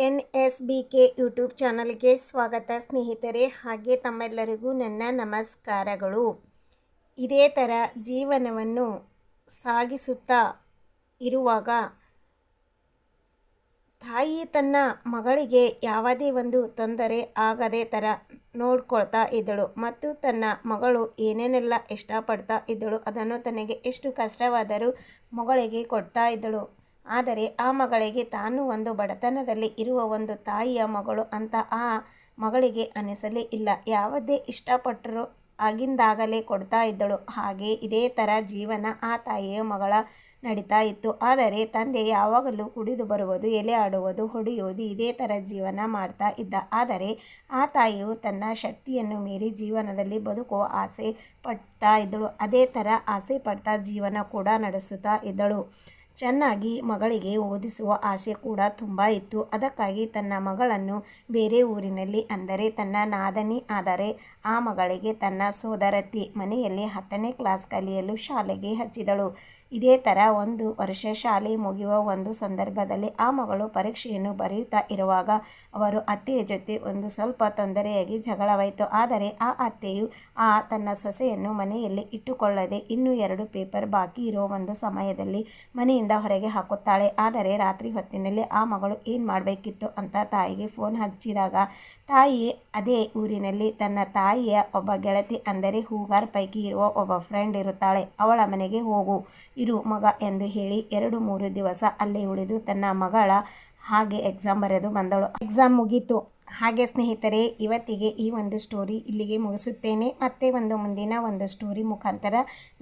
NSBK YouTube ಚಾನಲ್ಗೆ ಸ್ವಾಗತ ಸ್ನೇಹಿತರೆ. ಹಾಗೆ ತಮ್ಮೆಲ್ಲರಿಗೂ ನನ್ನ ನಮಸ್ಕಾರಗಳು. ಇದೇ ಥರ ಜೀವನವನ್ನು ಸಾಗಿಸುತ್ತಾ ಇರುವಾಗ ತಾಯಿ ತನ್ನ ಮಗಳಿಗೆ ಯಾವುದೇ ಒಂದು ತೊಂದರೆ ಆಗದೆ ಥರ ನೋಡ್ಕೊಳ್ತಾ ಇದ್ದಳು ಮತ್ತು ತನ್ನ ಮಗಳು ಏನೇನೆಲ್ಲ ಇಷ್ಟಪಡ್ತಾ ಇದ್ದಳು ಅದನ್ನು ತನಗೆ ಎಷ್ಟು ಕಷ್ಟವಾದರೂ ಮಗಳಿಗೆ ಕೊಡ್ತಾ ಇದ್ದಳು. ಆದರೆ ಆ ಮಗಳಿಗೆ ತಾನು ಒಂದು ಬಡತನದಲ್ಲಿ ಇರುವ ಒಂದು ತಾಯಿಯ ಮಗಳು ಅಂತ ಆ ಮಗಳಿಗೆ ಅನಿಸಲೇ ಇಲ್ಲ. ಯಾವುದೇ ಇಷ್ಟಪಟ್ಟರೂ ಆಗಿಂದಾಗಲೇ ಕೊಡ್ತಾ ಇದ್ದಳು. ಹಾಗೆ ಇದೇ ಥರ ಜೀವನ ಆ ತಾಯಿಯ ಮಗಳ ನಡೀತಾ ಇತ್ತು. ಆದರೆ ತಂದೆ ಯಾವಾಗಲೂ ಕುಡಿದು ಬರುವುದು, ಎಲೆ ಆಡುವುದು, ಹೊಡೆಯುವುದು, ಇದೇ ಥರ ಜೀವನ ಮಾಡ್ತಾ ಇದ್ದ. ಆದರೆ ಆ ತಾಯಿಯು ತನ್ನ ಶಕ್ತಿಯನ್ನು ಮೀರಿ ಜೀವನದಲ್ಲಿ ಬದುಕುವ ಆಸೆ ಪಡ್ತಾ ಇದ್ದಳು. ಅದೇ ಥರ ಆಸೆ ಪಡ್ತಾ ಜೀವನ ಕೂಡ ನಡೆಸುತ್ತಾ ಇದ್ದಳು. ಚೆನ್ನಾಗಿ ಮಗಳಿಗೆ ಓದಿಸುವ ಆಸೆ ಕೂಡ ತುಂಬ ಇತ್ತು. ಅದಕ್ಕಾಗಿ ತನ್ನ ಮಗಳನ್ನು ಬೇರೆ ಊರಿನಲ್ಲಿ, ಅಂದರೆ ತನ್ನ ನಾದನಿ ಆದರೆ ಆ ಮಗಳಿಗೆ ತನ್ನ ಸೋದರತಿ ಮನೆಯಲ್ಲಿ 10ನೇ ಕ್ಲಾಸ್ ಕಲಿಯಲು ಶಾಲೆಗೆ ಹಚ್ಚಿದಳು. ಇದೇ ಥರ ಒಂದು ವರ್ಷ ಶಾಲೆ ಮುಗಿಯುವ ಒಂದು ಸಂದರ್ಭದಲ್ಲಿ ಆ ಮಗಳು ಪರೀಕ್ಷೆಯನ್ನು ಬರೆಯುತ್ತಾ ಇರುವಾಗ ಅವರು ಅತ್ತೆಯ ಜೊತೆ ಒಂದು ಸ್ವಲ್ಪ ತೊಂದರೆಯಾಗಿ ಜಗಳವಾಯಿತು. ಆದರೆ ಆ ಅತ್ತೆಯು ತನ್ನ ಸೊಸೆಯನ್ನು ಮನೆಯಲ್ಲಿ ಇಟ್ಟುಕೊಳ್ಳದೆ ಇನ್ನೂ 2 ಪೇಪರ್ ಬಾಕಿ ಇರೋ ಒಂದು ಸಮಯದಲ್ಲಿ ಮನೆಯಿಂದ ಹೊರಗೆ ಹಾಕುತ್ತಾಳೆ. ಆದರೆ ರಾತ್ರಿ ಹೊತ್ತಿನಲ್ಲಿ ಆ ಮಗಳು ಏನು ಮಾಡಬೇಕಿತ್ತು ಅಂತ ತಾಯಿಗೆ ಫೋನ್ ಹಚ್ಚಿದಾಗ ತಾಯಿ ಅದೇ ಊರಿನಲ್ಲಿ ತನ್ನ ತಾಯಿಯ ಒಬ್ಬ ಗೆಳತಿ, ಅಂದರೆ ಹೂಗಾರ್ ಪೈಕಿ ಇರುವ ಒಬ್ಬ ಫ್ರೆಂಡ್ ಇರುತ್ತಾಳೆ, ಅವಳ ಮನೆಗೆ ಹೋಗು ಇರು ಮಗ ಎಂದು ಹೇಳಿ 2-3 ದಿವಸ ಅಲ್ಲೇ ಉಳಿದು ತನ್ನ ಮಗಳ ಹಾಗೆ ಎಕ್ಸಾಮ್ ಬರೆದು ಬಂದಳು. ಎಕ್ಸಾಮ್ ಮುಗೀತು. ಹಾಗೆ ಸ್ನೇಹಿತರೆ, ಇವತ್ತಿಗೆ ಈ ಒಂದು ಸ್ಟೋರಿ ಇಲ್ಲಿಗೆ ಮುಗಿಸುತ್ತೇನೆ. ಮತ್ತೆ ಒಂದು ಮುಂದಿನ ಒಂದು ಸ್ಟೋರಿ ಮುಖಾಂತರ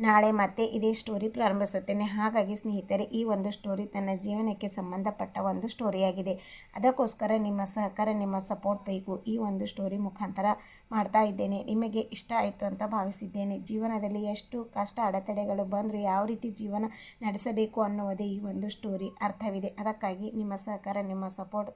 ನಾಳೆ ಮತ್ತೆ ಇದೇ ಸ್ಟೋರಿ ಪ್ರಾರಂಭಿಸುತ್ತೇನೆ. ಹಾಗಾಗಿ ಸ್ನೇಹಿತರೆ, ಈ ಒಂದು ಸ್ಟೋರಿ ತನ್ನ ಜೀವನಕ್ಕೆ ಸಂಬಂಧಪಟ್ಟ ಒಂದು ಸ್ಟೋರಿಯಾಗಿದೆ. ಅದಕ್ಕೋಸ್ಕರ ನಿಮ್ಮ ಸಹಕಾರ, ನಿಮ್ಮ ಸಪೋರ್ಟ್ ಬೇಕು. ಈ ಒಂದು ಸ್ಟೋರಿ ಮುಖಾಂತರ ಮಾಡ್ತಾ ಇದ್ದೇನೆ. ನಿಮಗೆ ಇಷ್ಟ ಆಯಿತು ಅಂತ ಭಾವಿಸಿದ್ದೇನೆ. ಜೀವನದಲ್ಲಿ ಎಷ್ಟು ಕಷ್ಟ ಅಡೆತಡೆಗಳು ಬಂದರೂ ಯಾವ ರೀತಿ ಜೀವನ ನಡೆಸಬೇಕು ಅನ್ನುವುದೇ ಈ ಒಂದು ಸ್ಟೋರಿ ಅರ್ಥವಿದೆ. ಅದಕ್ಕಾಗಿ ನಿಮ್ಮ ಸಹಕಾರ, ನಿಮ್ಮ ಸಪೋರ್ಟ್